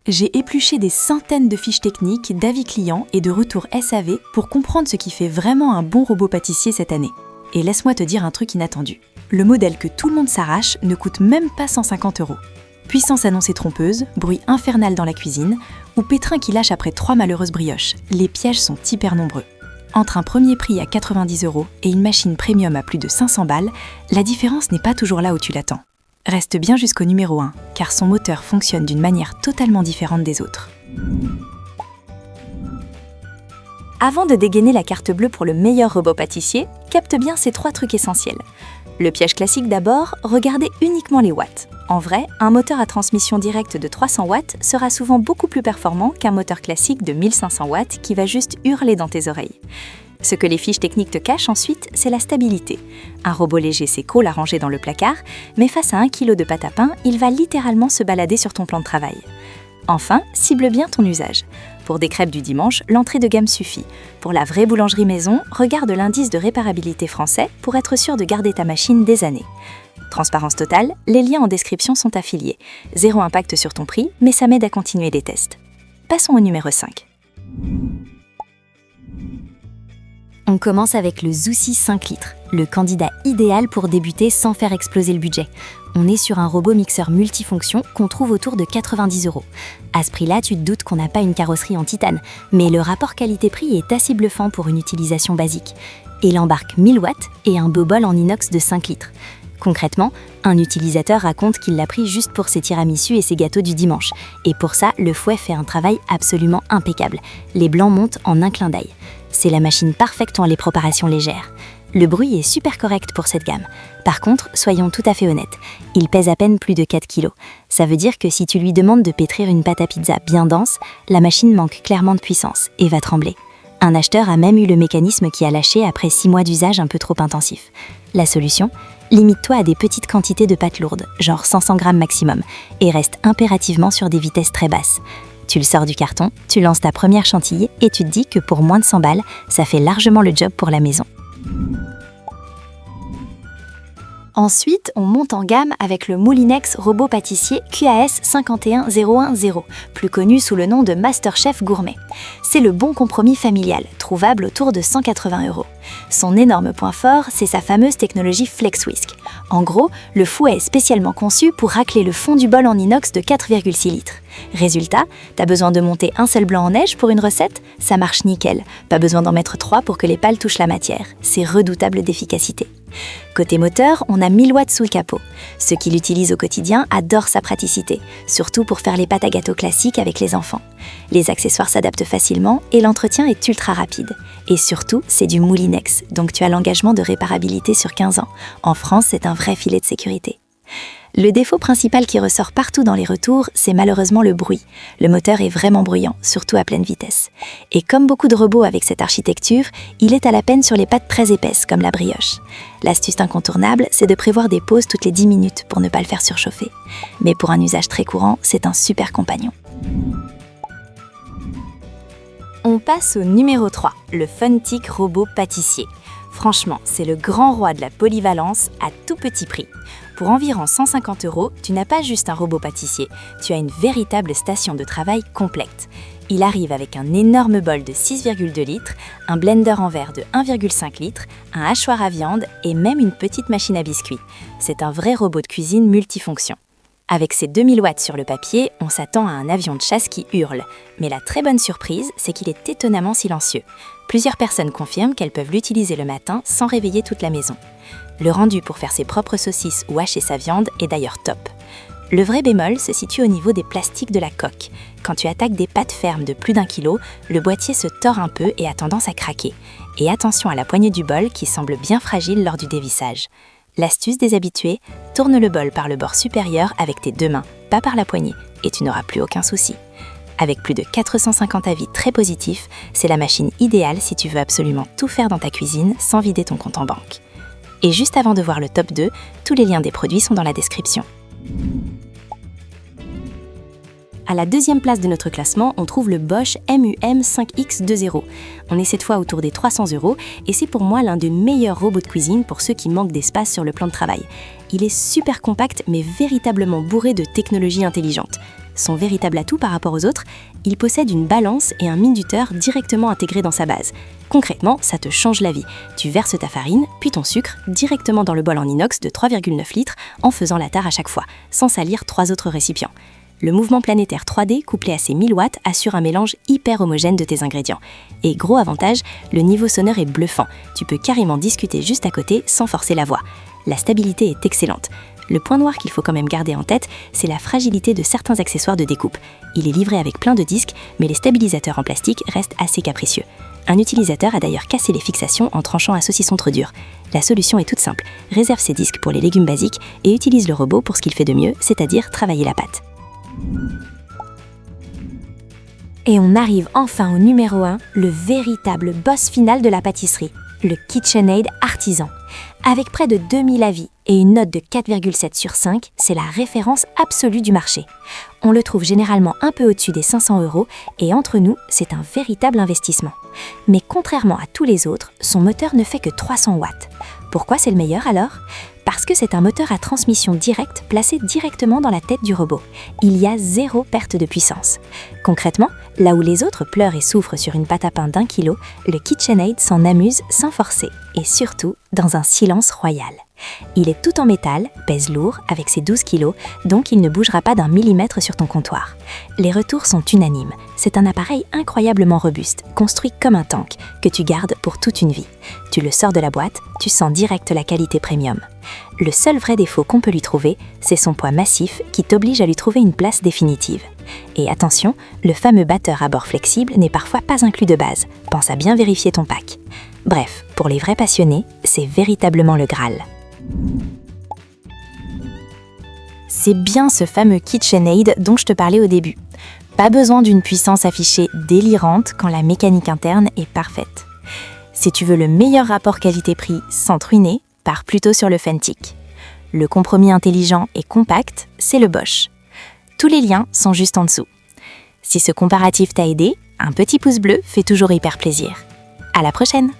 J'ai épluché des centaines de fiches techniques, d'avis clients et de retours SAV pour comprendre ce qui fait vraiment un bon robot pâtissier cette année. Et laisse-moi te dire un truc inattendu. Le modèle que tout le monde s'arrache ne coûte même pas 150 €. Puissance annoncée trompeuse, bruit infernal dans la cuisine, ou pétrin qui lâche après 3 malheureuses brioches, les pièges sont hyper nombreux. Entre un premier prix à 90 € et une machine premium à plus de 500 balles, la différence n'est pas toujours là où tu l'attends. Reste bien jusqu'au numéro 1, car son moteur fonctionne d'une manière totalement différente des autres. Avant de dégainer la carte bleue pour le meilleur robot pâtissier, capte bien ces 3 trucs essentiels. Le piège classique d'abord, regardez uniquement les watts. En vrai, un moteur à transmission directe de 300 watts sera souvent beaucoup plus performant qu'un moteur classique de 1500 watts qui va juste hurler dans tes oreilles. Ce que les fiches techniques te cachent ensuite, c'est la stabilité. Un robot léger, c'est cool à ranger dans le placard, mais face à 1 kg de pâte à pain, il va littéralement se balader sur ton plan de travail. Enfin, cible bien ton usage. Pour des crêpes du dimanche, l'entrée de gamme suffit. Pour la vraie boulangerie maison, regarde l'indice de réparabilité français pour être sûr de garder ta machine des années. Transparence totale, les liens en description sont affiliés. 0 impact sur ton prix, mais ça m'aide à continuer les tests. Passons au numéro 5. On commence avec le Zoussi 5 litres, le candidat idéal pour débuter sans faire exploser le budget. On est sur un robot mixeur multifonction qu'on trouve autour de 90 €. À ce prix-là, tu te doutes qu'on n'a pas une carrosserie en titane, mais le rapport qualité-prix est assez bluffant pour une utilisation basique. Il embarque 1000 watts et un beau bol en inox de 5 litres. Concrètement, un utilisateur raconte qu'il l'a pris juste pour ses tiramisus et ses gâteaux du dimanche. Et pour ça, le fouet fait un travail absolument impeccable. Les blancs montent en un clin d'œil. C'est la machine parfaite en les préparations légères. Le bruit est super correct pour cette gamme. Par contre, soyons tout à fait honnêtes, il pèse à peine plus de 4 kg. Ça veut dire que si tu lui demandes de pétrir une pâte à pizza bien dense, la machine manque clairement de puissance et va trembler. Un acheteur a même eu le mécanisme qui a lâché après 6 mois d'usage un peu trop intensif. La solution ? Limite-toi à des petites quantités de pâte lourde, genre 500 g maximum, et reste impérativement sur des vitesses très basses. Tu le sors du carton, tu lances ta première chantilly et tu te dis que pour moins de 100 balles, ça fait largement le job pour la maison. Ensuite, on monte en gamme avec le Moulinex robot pâtissier QAS 51010, plus connu sous le nom de MasterChef Gourmet. C'est le bon compromis familial, trouvable autour de 180 €. Son énorme point fort, c'est sa fameuse technologie Flex Whisk. En gros, le fouet est spécialement conçu pour racler le fond du bol en inox de 4,6 litres. Résultat, t'as besoin de monter un seul blanc en neige pour une recette ? Ça marche nickel. Pas besoin d'en mettre 3 pour que les pales touchent la matière. C'est redoutable d'efficacité. Côté moteur, on a 1000 watts sous le capot. Ceux qui l'utilisent au quotidien adorent sa praticité, surtout pour faire les pâtes à gâteau classiques avec les enfants. Les accessoires s'adaptent facilement et l'entretien est ultra rapide. Et surtout, c'est du Moulinex, donc tu as l'engagement de réparabilité sur 15 ans. En France, c'est un vrai filet de sécurité. Le défaut principal qui ressort partout dans les retours, c'est malheureusement le bruit. Le moteur est vraiment bruyant, surtout à pleine vitesse. Et comme beaucoup de robots avec cette architecture, il est à la peine sur les pâtes très épaisses, comme la brioche. L'astuce incontournable, c'est de prévoir des pauses toutes les 10 minutes pour ne pas le faire surchauffer. Mais pour un usage très courant, c'est un super compagnon. On passe au numéro 3, le Funtic robot pâtissier. Franchement, c'est le grand roi de la polyvalence à tout petit prix. Pour environ 150 €, tu n'as pas juste un robot pâtissier, tu as une véritable station de travail complète. Il arrive avec un énorme bol de 6,2 litres, un blender en verre de 1,5 litres, un hachoir à viande et même une petite machine à biscuits. C'est un vrai robot de cuisine multifonction. Avec ses 2000 watts sur le papier, on s'attend à un avion de chasse qui hurle. Mais la très bonne surprise, c'est qu'il est étonnamment silencieux. Plusieurs personnes confirment qu'elles peuvent l'utiliser le matin sans réveiller toute la maison. Le rendu pour faire ses propres saucisses ou hacher sa viande est d'ailleurs top. Le vrai bémol se situe au niveau des plastiques de la coque. Quand tu attaques des pâtes fermes de plus d'1 kg, le boîtier se tord un peu et a tendance à craquer. Et attention à la poignée du bol qui semble bien fragile lors du dévissage. L'astuce des habitués, tourne le bol par le bord supérieur avec tes 2 mains, pas par la poignée, et tu n'auras plus aucun souci. Avec plus de 450 avis très positifs, c'est la machine idéale si tu veux absolument tout faire dans ta cuisine sans vider ton compte en banque. Et juste avant de voir le top 2, tous les liens des produits sont dans la description. À la deuxième place de notre classement, on trouve le Bosch MUM 5X20. On est cette fois autour des 300 € et c'est pour moi l'un des meilleurs robots de cuisine pour ceux qui manquent d'espace sur le plan de travail. Il est super compact mais véritablement bourré de technologies intelligentes. Son véritable atout par rapport aux autres, il possède une balance et un minuteur directement intégrés dans sa base. Concrètement, ça te change la vie. Tu verses ta farine, puis ton sucre, directement dans le bol en inox de 3,9 litres en faisant la tare à chaque fois, sans salir 3 autres récipients. Le mouvement planétaire 3D couplé à ses 1000 watts assure un mélange hyper homogène de tes ingrédients. Et gros avantage, le niveau sonore est bluffant. Tu peux carrément discuter juste à côté sans forcer la voix. La stabilité est excellente. Le point noir qu'il faut quand même garder en tête, c'est la fragilité de certains accessoires de découpe. Il est livré avec plein de disques, mais les stabilisateurs en plastique restent assez capricieux. Un utilisateur a d'ailleurs cassé les fixations en tranchant un saucisson trop dur. La solution est toute simple. Réserve ces disques pour les légumes basiques et utilise le robot pour ce qu'il fait de mieux, c'est-à-dire travailler la pâte. Et on arrive enfin au numéro 1, le véritable boss final de la pâtisserie, le KitchenAid Artisan. Avec près de 2000 avis et une note de 4,7 sur 5, c'est la référence absolue du marché. On le trouve généralement un peu au-dessus des 500 € et entre nous, c'est un véritable investissement. Mais contrairement à tous les autres, son moteur ne fait que 300 watts. Pourquoi c'est le meilleur alors ? Parce que c'est un moteur à transmission directe placé directement dans la tête du robot. Il y a 0 perte de puissance. Concrètement, là où les autres pleurent et souffrent sur une pâte à pain d'1 kg, le KitchenAid s'en amuse sans forcer et surtout dans un silence royal. Il est tout en métal, pèse lourd avec ses 12 kg, donc il ne bougera pas d'1 millimètre sur ton comptoir. Les retours sont unanimes. C'est un appareil incroyablement robuste, construit comme un tank, que tu gardes pour toute une vie. Tu le sors de la boîte, tu sens direct la qualité premium. Le seul vrai défaut qu'on peut lui trouver, c'est son poids massif qui t'oblige à lui trouver une place définitive. Et attention, le fameux batteur à bord flexible n'est parfois pas inclus de base. Pense à bien vérifier ton pack. Bref, pour les vrais passionnés, c'est véritablement le Graal. C'est bien ce fameux KitchenAid dont je te parlais au début. Pas besoin d'une puissance affichée délirante quand la mécanique interne est parfaite. Si tu veux le meilleur rapport qualité-prix sans te ruiner, pars plutôt sur le Fentik. Le compromis intelligent et compact, c'est le Bosch. Tous les liens sont juste en dessous. Si ce comparatif t'a aidé, un petit pouce bleu fait toujours hyper plaisir. À la prochaine!